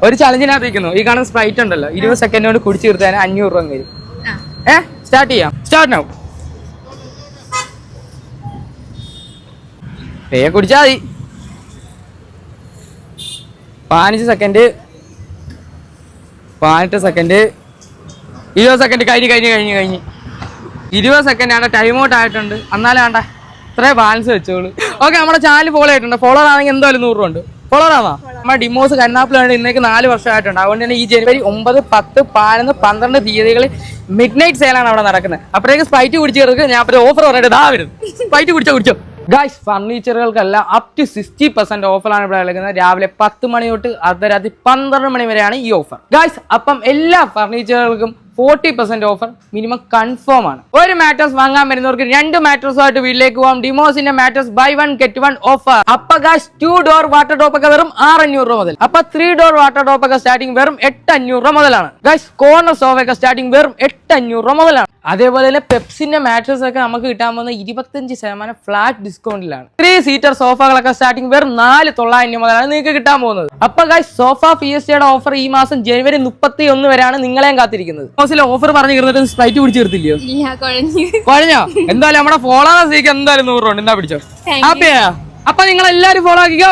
ഒരു ചലഞ്ചിനകത്തിരിക്കുന്നു. ഈ കാണുന്ന സ്പ്രൈറ്റ് ഉണ്ടല്ലോ, 20 സെക്കൻഡ് കൊണ്ട് കുടിച്ചു തീർത്താൽ 500 രൂപ വരും. സ്റ്റാർട്ട് ചെയ്യാം. Start now. കുടിച്ചാ മതി. 15 സെക്കൻഡ്, 18 സെക്കൻഡ്, 20 സെക്കൻഡ്. കഴിഞ്ഞ് 20 സെക്കൻഡാണ് ടൈം ഔട്ട് ആയിട്ടുണ്ട്. എന്നാലും വേണ്ട ഇത്രേ ബാലൻസ് വെച്ചോളൂ. ഓക്കെ, നമ്മുടെ ചാനൽ ഫോളോ ആയിട്ടുണ്ട്. ഫോളോവർ ആണെങ്കിൽ എന്തായാലും 100 രൂപ ഉണ്ട്. ഫോളോവർ ആണോ? നമ്മുടെ ഡിമോസ് കരുനാഗപ്പള്ളിയാണ്. ഇന്നേക്ക് 4 വർഷമായിട്ടുണ്ട്. അതുകൊണ്ട് തന്നെ ഈ ജനുവരി 9, 10, 11, 12 തീയതികളിൽ മിഡ് നൈറ്റ് സെയിലാണ് അവിടെ നടക്കുന്നത്. അപ്പോഴേക്ക് സ്പ്രൈറ്റ് കുടിച്ചു തീർക്ക്. ഞാൻ അപ്പോൾ ഓഫർ പറഞ്ഞിട്ട് ഇതാ വരും. സ്പ്രൈറ്റ് കുടിച്ചോ. ഗൈസ്, ഫർണിച്ചറുകൾക്കെല്ലാം അപ് ടു 60% ഓഫറാണ് ഇവിടെ നൽകുന്നത്. രാവിലെ 10 മണി തൊട്ട് അർദ്ധരാത്രി 12 മണി വരെയാണ് ഈ ഓഫർ. ഗൈസ്, അപ്പം എല്ലാ ഫർണിച്ചറുകൾക്കും 40% ഓഫർ മിനിമം കൺഫേം ആണ്. ഒരു മാട്രസ് വാങ്ങാൻ വരുന്നവർക്ക് 2 മാട്രസുമായിട്ട് വീട്ടിലേക്ക് പോകാം. ഡിമോസിന്റെ മാട്രസ് ബൈ 1 ഗെറ്റ് 1 ഓഫർ. അപ്പൊ ഗൈസ്, 2 ഡോർ വാട്ടർ ടോപ്പ് ഒക്കെ വെറും 600 രൂപ മുതൽ. അപ്പൊ 3 ഡോർ വാട്ടർ ടോപ്പ് ഒക്കെ സ്റ്റാർട്ടിംഗ് വെറും 800 രൂപ മുതലാണ്. ഗൈസ്, കോർണർ സോഫ ഒക്കെ സ്റ്റാർട്ടിംഗ് വെറും 800 രൂപ മുതലാണ്. അതേപോലെ തന്നെ പെപ്സിന്റെ മാട്രസ് ഒക്കെ നമുക്ക് കിട്ടാൻ പോകുന്ന 25% ഫ്ലാറ്റ് ഡിസ്കൗണ്ടിലാണ്. 3 സീറ്റർ സോഫകളൊക്കെ സ്റ്റാർട്ടിംഗ് വെറും 4,900 മുതലാണ് നിങ്ങൾക്ക് കിട്ടാൻ പോകുന്നത്. അപ്പൊ ഗൈസ്, സോഫ ഫിയസ്റ്റയുടെ ഓഫർ ഈ മാസം ജനുവരി 31 വരെയാണ് നിങ്ങളെയും കാത്തിരിക്കുന്നത്. ഓഫർ പറഞ്ഞു തീർന്നിട്ട് സ്പ്രൈറ്റ് കുടിച്ചു തീർത്തില്ലയോ? കുഴഞ്ഞോ? എന്തായാലും നമ്മുടെ ഫോളോവേഴ്സിലേക്ക് എന്തായാലും 100 രൂപ ഉണ്ട്. എന്താ പിടിച്ചോ? ഹാപ്പിയാ? അപ്പൊ നിങ്ങൾ എല്ലാരും ഫോളോ ആക്കിക്കോ.